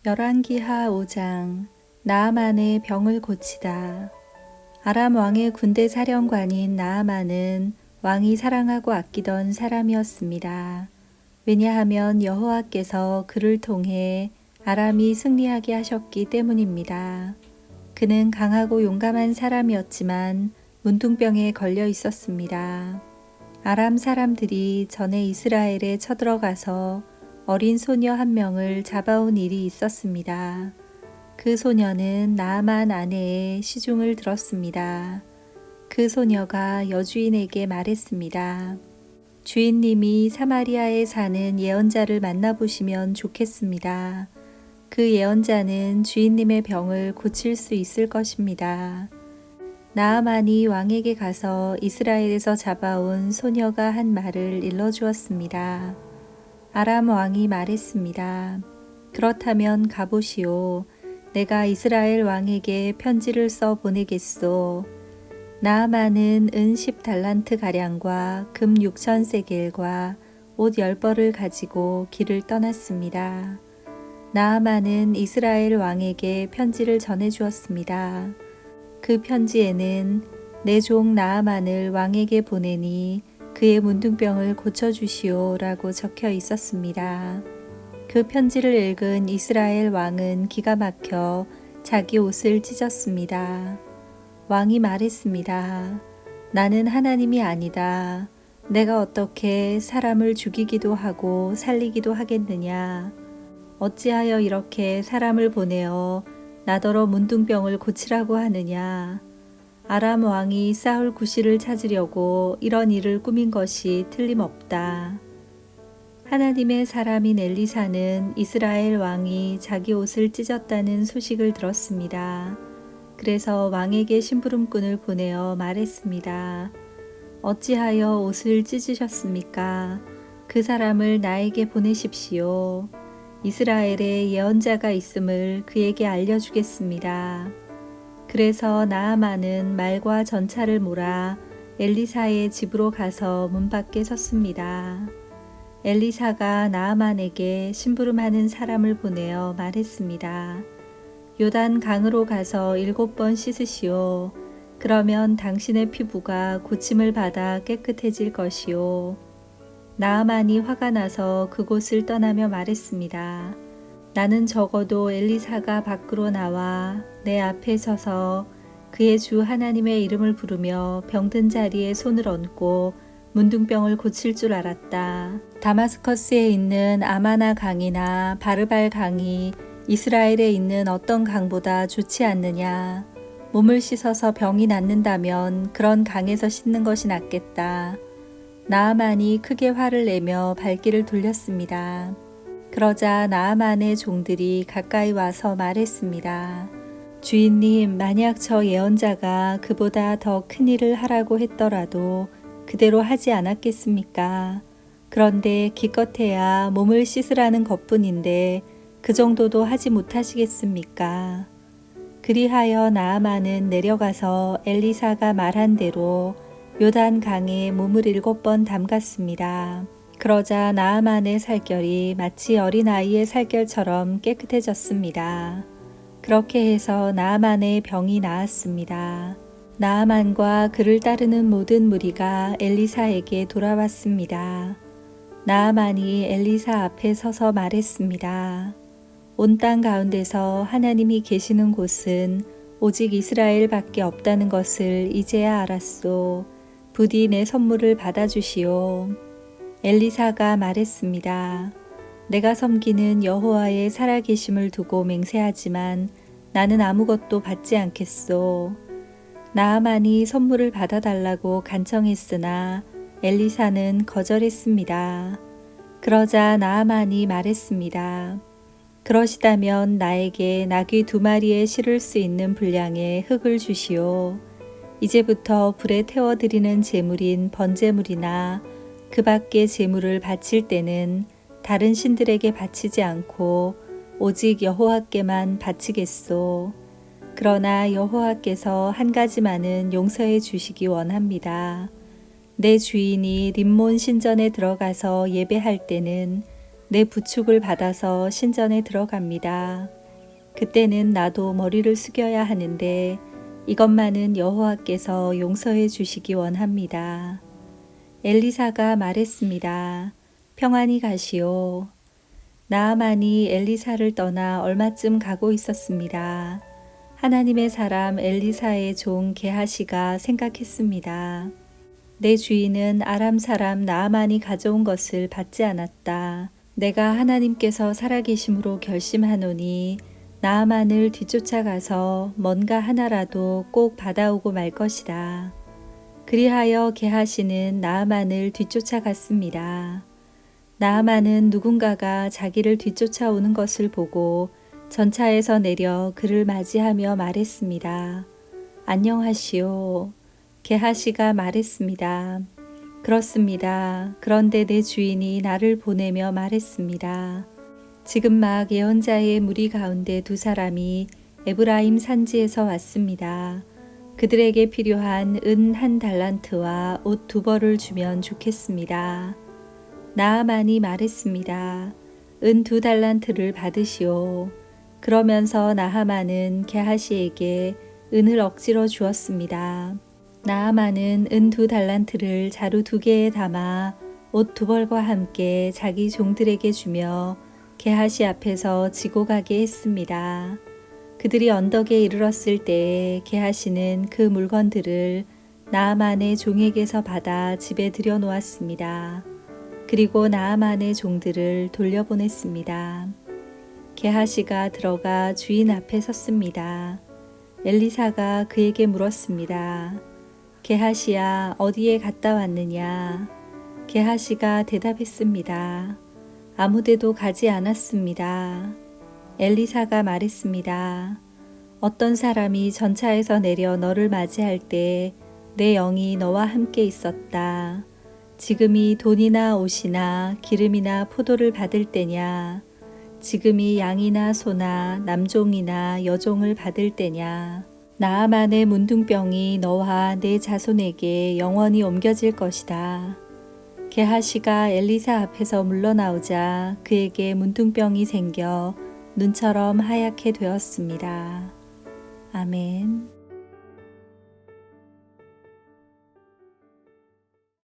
열왕기하 5장 나아만의 병을 고치다. 아람 왕의 군대 사령관인 나아만은 왕이 사랑하고 아끼던 사람이었습니다. 왜냐하면 여호와께서 그를 통해 아람이 승리하게 하셨기 때문입니다. 그는 강하고 용감한 사람이었지만 문둥병에 걸려 있었습니다. 아람 사람들이 전에 이스라엘에 쳐들어가서 어린 소녀 한 명을 잡아온 일이 있었습니다. 그 소녀는 나아만 아내의 시중을 들었습니다. 그 소녀가 여주인에게 말했습니다. 주인님이 사마리아에 사는 예언자를 만나보시면 좋겠습니다. 그 예언자는 주인님의 병을 고칠 수 있을 것입니다. 나아만이 왕에게 가서 이스라엘에서 잡아온 소녀가 한 말을 일러주었습니다. 아람 왕이 말했습니다. 그렇다면 가보시오. 내가 이스라엘 왕에게 편지를 써 보내겠소. 나아만은 은 10달란트 가량과 금 6천 세겔과 옷 10벌을 가지고 길을 떠났습니다. 나아만은 이스라엘 왕에게 편지를 전해주었습니다. 그 편지에는 내 종 나아만을 왕에게 보내니 그의 문둥병을 고쳐주시오 라고 적혀 있었습니다. 그 편지를 읽은 이스라엘 왕은 기가 막혀 자기 옷을 찢었습니다. 왕이 말했습니다. 나는 하나님이 아니다. 내가 어떻게 사람을 죽이기도 하고 살리기도 하겠느냐. 어찌하여 이렇게 사람을 보내어 나더러 문둥병을 고치라고 하느냐. 아람 왕이 싸울 구실을 찾으려고 이런 일을 꾸민 것이 틀림없다. 하나님의 사람인 엘리사는 이스라엘 왕이 자기 옷을 찢었다는 소식을 들었습니다. 그래서 왕에게 심부름꾼을 보내어 말했습니다. 어찌하여 옷을 찢으셨습니까? 그 사람을 나에게 보내십시오. 이스라엘에 예언자가 있음을 그에게 알려주겠습니다. 그래서 나아만은 말과 전차를 몰아 엘리사의 집으로 가서 문 밖에 섰습니다. 엘리사가 나아만에게 심부름하는 사람을 보내어 말했습니다. 요단 강으로 가서 7번 씻으시오. 그러면 당신의 피부가 고침을 받아 깨끗해질 것이오. 나아만이 화가 나서 그곳을 떠나며 말했습니다. 나는 적어도 엘리사가 밖으로 나와 내 앞에 서서 그의 주 하나님의 이름을 부르며 병든 자리에 손을 얹고 문둥병을 고칠 줄 알았다. 다마스커스에 있는 아마나 강이나 바르발 강이 이스라엘에 있는 어떤 강보다 좋지 않느냐. 몸을 씻어서 병이 낫는다면 그런 강에서 씻는 것이 낫겠다. 나아만이 크게 화를 내며 발길을 돌렸습니다. 그러자 나아만의 종들이 가까이 와서 말했습니다. 주인님, 만약 저 예언자가 그보다 더 큰 일을 하라고 했더라도 그대로 하지 않았겠습니까? 그런데 기껏해야 몸을 씻으라는 것뿐인데 그 정도도 하지 못하시겠습니까? 그리하여 나아만은 내려가서 엘리사가 말한 대로 요단 강에 몸을 7번 담갔습니다. 그러자 나아만의 살결이 마치 어린아이의 살결처럼 깨끗해졌습니다. 그렇게 해서 나아만의 병이 나았습니다. 나아만과 그를 따르는 모든 무리가 엘리사에게 돌아왔습니다. 나아만이 엘리사 앞에 서서 말했습니다. 온 땅 가운데서 하나님이 계시는 곳은 오직 이스라엘밖에 없다는 것을 이제야 알았소. 부디 내 선물을 받아주시오. 엘리사가 말했습니다. 내가 섬기는 여호와의 살아계심을 두고 맹세하지만 나는 아무것도 받지 않겠소. 나아만이 선물을 받아달라고 간청했으나 엘리사는 거절했습니다. 그러자 나아만이 말했습니다. 그러시다면 나에게 나귀 2마리에 실을 수 있는 분량의 흙을 주시오. 이제부터 불에 태워드리는 제물인 번제물이나 그 밖의 제물을 바칠 때는 다른 신들에게 바치지 않고 오직 여호와께만 바치겠소. 그러나 여호와께서 한 가지만은 용서해 주시기 원합니다. 내 주인이 림몬 신전에 들어가서 예배할 때는 내 부축을 받아서 신전에 들어갑니다. 그때는 나도 머리를 숙여야 하는데 이것만은 여호와께서 용서해 주시기 원합니다. 엘리사가 말했습니다. 평안히 가시오. 나아만이 엘리사를 떠나 얼마쯤 가고 있었습니다. 하나님의 사람 엘리사의 종 게하시가 생각했습니다. 내 주인은 아람 사람 나아만이 가져온 것을 받지 않았다. 내가 하나님께서 살아계심으로 결심하노니 나아만을 뒤쫓아가서 뭔가 하나라도 꼭 받아오고 말 것이다. 그리하여 게하시는 나아만을 뒤쫓아갔습니다. 나아만은 누군가가 자기를 뒤쫓아오는 것을 보고 전차에서 내려 그를 맞이하며 말했습니다. 안녕하시오. 게하시가 말했습니다. 그렇습니다. 그런데 내 주인이 나를 보내며 말했습니다. 지금 막 예언자의 무리 가운데 두 사람이 에브라임 산지에서 왔습니다. 그들에게 필요한 은 1달란트와 옷 2벌을 주면 좋겠습니다. 나아만이 말했습니다. 은 2달란트를 받으시오. 그러면서 나하만은 게하시에게 은을 억지로 주었습니다. 나아만은 은 2달란트를 자루 2개에 담아 옷 2벌과 함께 자기 종들에게 주며 게하시 앞에서 지고 가게 했습니다. 그들이 언덕에 이르렀을 때에 게하시는 그 물건들을 나아만의 종에게서 받아 집에 들여놓았습니다. 그리고 나아만의 종들을 돌려보냈습니다. 게하시가 들어가 주인 앞에 섰습니다. 엘리사가 그에게 물었습니다. 게하시야, 어디에 갔다 왔느냐? 게하시가 대답했습니다. 아무데도 가지 않았습니다. 엘리사가 말했습니다. 어떤 사람이 전차에서 내려 너를 맞이할 때 내 영이 너와 함께 있었다. 지금이 돈이나 옷이나 기름이나 포도를 받을 때냐? 지금이 양이나 소나 남종이나 여종을 받을 때냐? 나아만의 문둥병이 너와 내 자손에게 영원히 옮겨질 것이다. 게하시가 엘리사 앞에서 물러나오자 그에게 문둥병이 생겨 눈처럼 하얗게 되었습니다. 아멘.